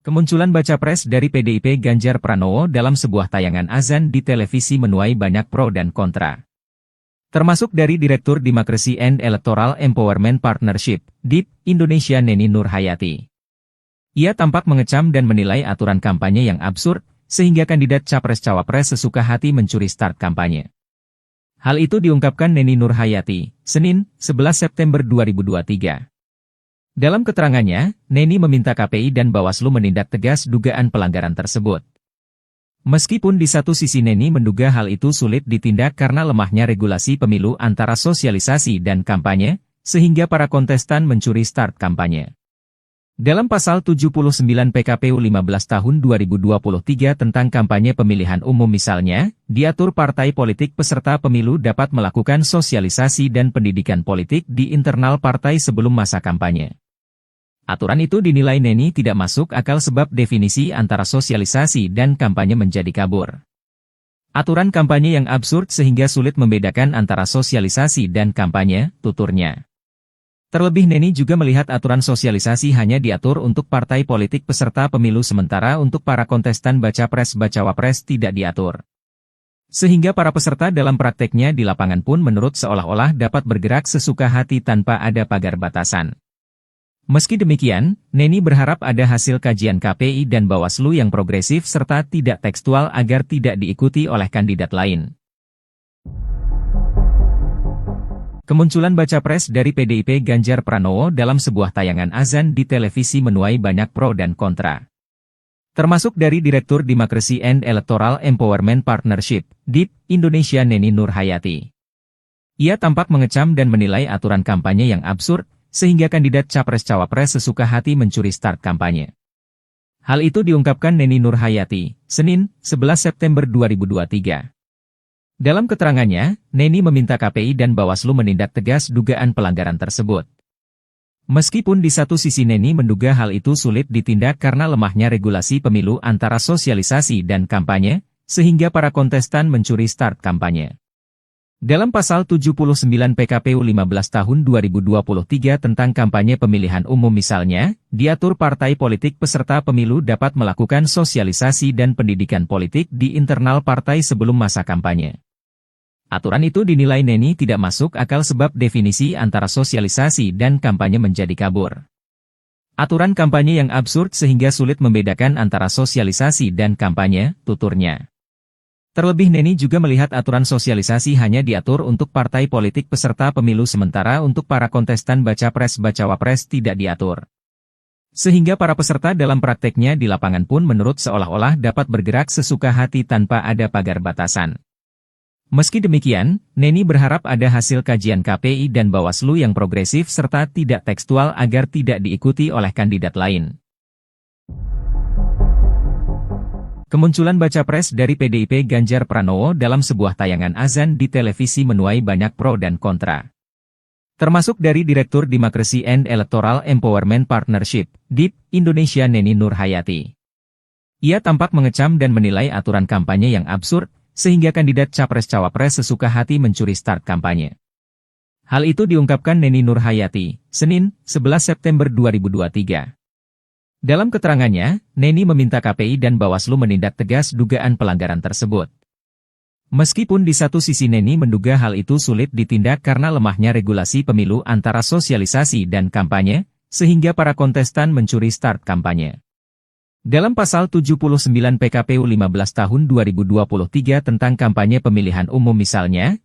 Kemunculan baca pres dari PDIP Ganjar Pranowo dalam sebuah tayangan azan di televisi menuai banyak pro dan kontra. Termasuk dari Direktur Democracy and Electoral Empowerment Partnership, DEP, Indonesia Neni Nurhayati. Ia tampak mengecam dan menilai aturan kampanye yang absurd, sehingga kandidat Capres-Cawapres sesuka hati mencuri start kampanye. Hal itu diungkapkan Neni Nurhayati, Senin, 11 September 2023. Dalam keterangannya, Neni meminta KPI dan Bawaslu menindak tegas dugaan pelanggaran tersebut. Meskipun di satu sisi Neni menduga hal itu sulit ditindak karena lemahnya regulasi pemilu antara sosialisasi dan kampanye, sehingga para kontestan mencuri start kampanye. Dalam pasal 79 PKPU 15 tahun 2023 tentang kampanye pemilihan umum misalnya, diatur partai politik peserta pemilu dapat melakukan sosialisasi dan pendidikan politik di internal partai sebelum masa kampanye. Aturan itu dinilai Neni tidak masuk akal sebab definisi antara sosialisasi dan kampanye menjadi kabur. Aturan kampanye yang absurd sehingga sulit membedakan antara sosialisasi dan kampanye, tuturnya. Terlebih Neni juga melihat aturan sosialisasi hanya diatur untuk partai politik peserta pemilu sementara untuk para kontestan baca pres-bacawapres tidak diatur. Sehingga para peserta dalam prakteknya di lapangan pun menurut seolah-olah dapat bergerak sesuka hati tanpa ada pagar batasan. Meski demikian, Neni berharap ada hasil kajian KPI dan Bawaslu yang progresif serta tidak tekstual agar tidak diikuti oleh kandidat lain. Kemunculan baca pres dari PDIP Ganjar Pranowo dalam sebuah tayangan azan di televisi menuai banyak pro dan kontra. Termasuk dari Direktur Democracy and Electoral Empowerment Partnership, DEP, Indonesia Neni Nurhayati. Ia tampak mengecam dan menilai aturan kampanye yang absurd, sehingga kandidat Capres-Cawapres sesuka hati mencuri start kampanye. Hal itu diungkapkan Neni Nurhayati, Senin, 11 September 2023. Dalam keterangannya, Neni meminta KPI dan Bawaslu menindak tegas dugaan pelanggaran tersebut. Meskipun di satu sisi Neni menduga hal itu sulit ditindak karena lemahnya regulasi pemilu antara sosialisasi dan kampanye, sehingga para kontestan mencuri start kampanye. Dalam pasal 79 PKPU 15 tahun 2023 tentang kampanye pemilihan umum misalnya, diatur partai politik peserta pemilu dapat melakukan sosialisasi dan pendidikan politik di internal partai sebelum masa kampanye. Aturan itu dinilai Neni tidak masuk akal sebab definisi antara sosialisasi dan kampanye menjadi kabur. Aturan kampanye yang absurd sehingga sulit membedakan antara sosialisasi dan kampanye, tuturnya. Terlebih Neni juga melihat aturan sosialisasi hanya diatur untuk partai politik peserta pemilu sementara untuk para kontestan baca pres-bacawapres tidak diatur. Sehingga para peserta dalam prakteknya di lapangan pun menurut seolah-olah dapat bergerak sesuka hati tanpa ada pagar batasan. Meski demikian, Neni berharap ada hasil kajian KPI dan Bawaslu yang progresif serta tidak tekstual agar tidak diikuti oleh kandidat lain. Kemunculan baca pres dari PDIP Ganjar Pranowo dalam sebuah tayangan azan di televisi menuai banyak pro dan kontra. Termasuk dari Direktur Democracy and Electoral Empowerment Partnership, DEP, Indonesia Neni Nurhayati. Ia tampak mengecam dan menilai aturan kampanye yang absurd, sehingga kandidat Capres-Cawapres sesuka hati mencuri start kampanye. Hal itu diungkapkan Neni Nurhayati, Senin, 11 September 2023. Dalam keterangannya, Neni meminta KPI dan Bawaslu menindak tegas dugaan pelanggaran tersebut. Meskipun di satu sisi Neni menduga hal itu sulit ditindak karena lemahnya regulasi pemilu antara sosialisasi dan kampanye, sehingga para kontestan mencuri start kampanye. Dalam pasal 79 PKPU 15 tahun 2023 tentang kampanye pemilihan umum misalnya,